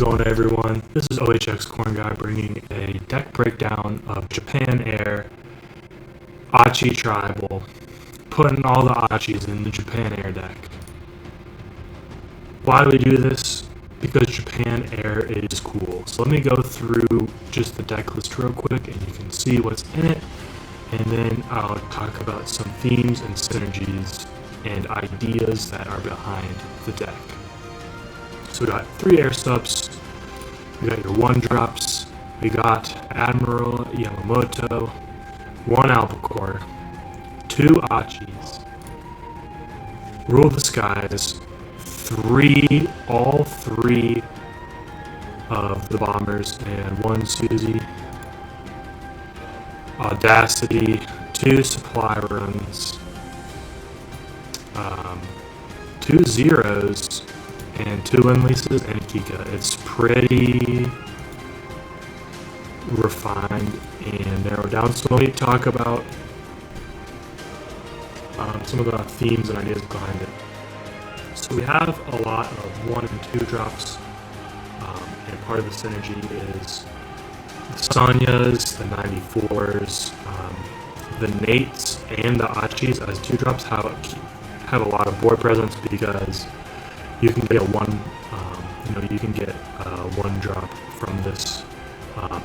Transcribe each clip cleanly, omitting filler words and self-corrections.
going, everyone? This is OHX Corn Guy bringing a deck breakdown of Japan Air Aichi Tribal, putting all the Aichis in the Japan Air deck. Why do we do this? Because Japan Air is cool. So let me go through just the deck list real quick and you can see what's in it, and then I'll talk about some themes and synergies and ideas that are behind the deck. So we got 3 air subs, we got your 1-drops, we got Admiral Yamamoto, 1 Albacore, 2 Aichis, Rule the Skies, all 3 of the Bombers, and 1 Suzy, Audacity, 2 Supply Runs, 2 Zeros, and 2 Unleashes and Kika. It's pretty refined and narrowed down. So let me talk about some of the themes and ideas behind it. So we have a lot of 1 and 2 drops, and part of the synergy is the Sanyas, the 94s, the Nates, and the Aichis as 2 drops have a lot of board presence because you can get one drop from this,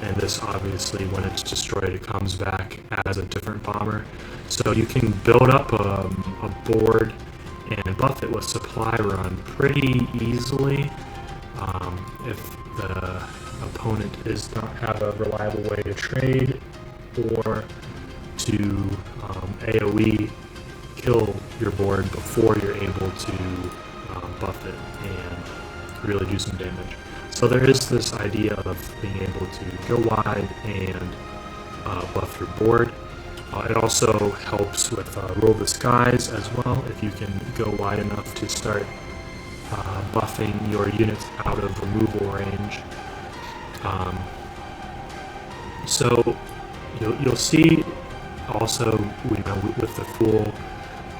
and this obviously when it's destroyed it comes back as a different bomber. So you can build up a board and buff it with Supply Run pretty easily if the opponent does not have a reliable way to trade or to AoE kill your board before you're able to buff it and really do some damage. So there is this idea of being able to go wide and buff your board. It also helps with Rule the Skies as well, if you can go wide enough to start buffing your units out of removal range. So you'll see also with the full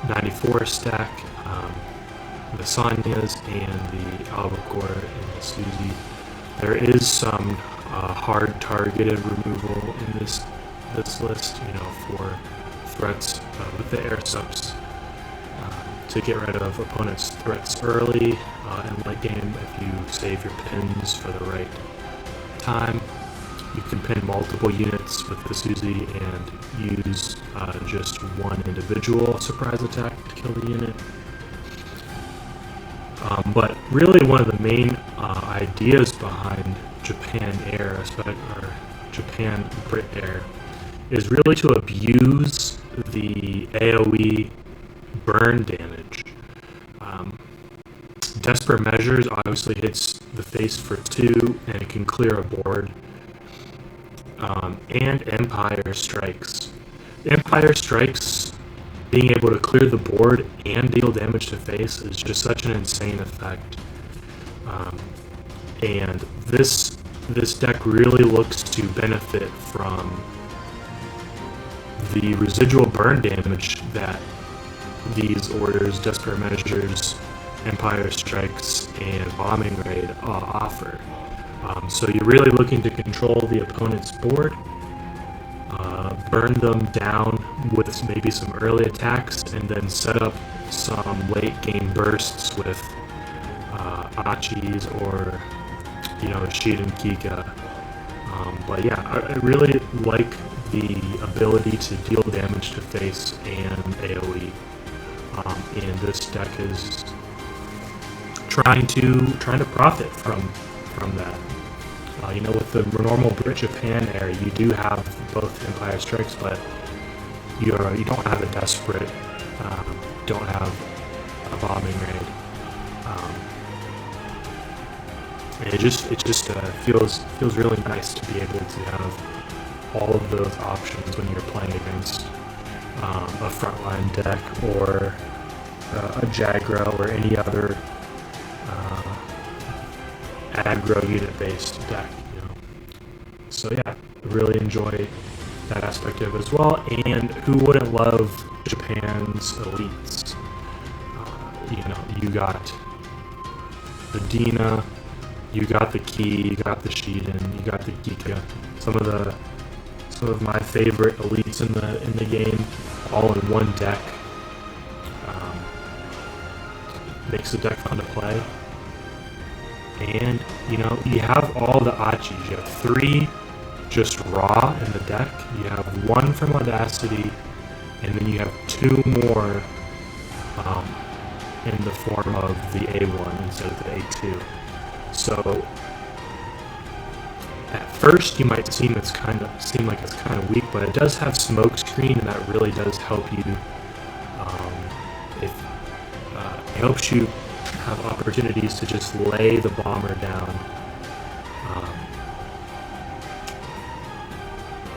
94 stack, the Sanyas and the Albacore and the Suzy, there is some hard targeted removal in this list, for threats with the air subs to get rid of opponents' threats early in late game. If you save your pins for the right time, you can pin multiple units with the Suzy and use just one individual surprise attack to kill the unit. But really one of the main ideas behind Japan Air, or Japan Brit Air, is really to abuse the AoE burn damage. Desperate Measures obviously hits the face for 2 and it can clear a board. And Empire Strikes. Empire Strikes, being able to clear the board and deal damage to face, is just such an insane effect. And this deck really looks to benefit from the residual burn damage that these orders, Desperate Measures, Empire Strikes, and Bombing Raid offer. So you're really looking to control the opponent's board, burn them down with maybe some early attacks, and then set up some late game bursts with Aichis or Ishida and Kika. But yeah, I really like the ability to deal damage to face and AoE, and this deck is trying to profit from that. With the normal Brit Japan Air, you do have both Empire Strikes, but you don't have a Desperate, don't have a Bombing Raid. And it just feels really nice to be able to have all of those options when you're playing against a frontline deck or a Jagro or any other aggro unit-based deck. So yeah, really enjoy that aspect of it as well. And who wouldn't love Japan's elites? You got the Dina, you got the Ki, you got the Shiden, you got the Gika. Some of my favorite elites in the game, all in one deck. Makes the deck fun to play. And you have all the Aichis. You have 3 just raw in the deck. You have 1 from Audacity, and then you have 2 more in the form of the A1 instead of the A2. So at first you might seem like it's kind of weak, but it does have smokescreen, and that really does help you. It helps you have opportunities to just lay the bomber down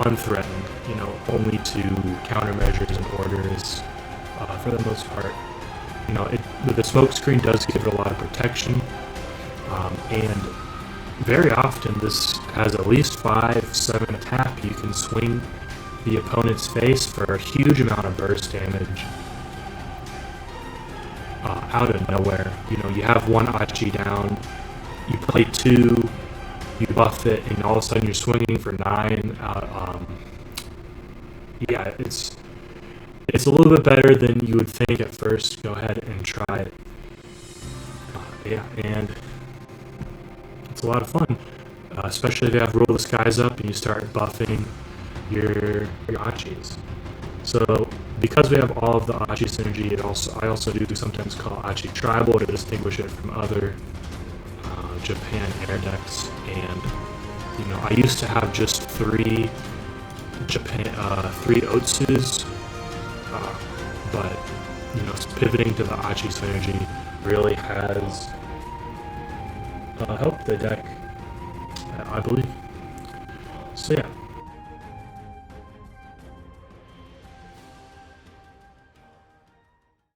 unthreatened, only to countermeasures and orders for the most part. With the smokescreen does give it a lot of protection, and very often this has at least 5-7 attack. You can swing the opponent's face for a huge amount of burst damage out of nowhere. You have 1 Aichi down, you play 2, you buff it, and all of a sudden you're swinging for 9. Yeah, it's a little bit better than you would think at first. Go ahead and try it. Yeah, and it's a lot of fun, especially if you have Rule the Skies up and you start buffing your Aichis. So because we have all of the Aichi synergy, I also do sometimes call Aichi Tribal to distinguish it from other Japan air decks. And I used to have just 3 Otsus, but pivoting to the Aichi synergy really has helped the deck, I believe. So yeah.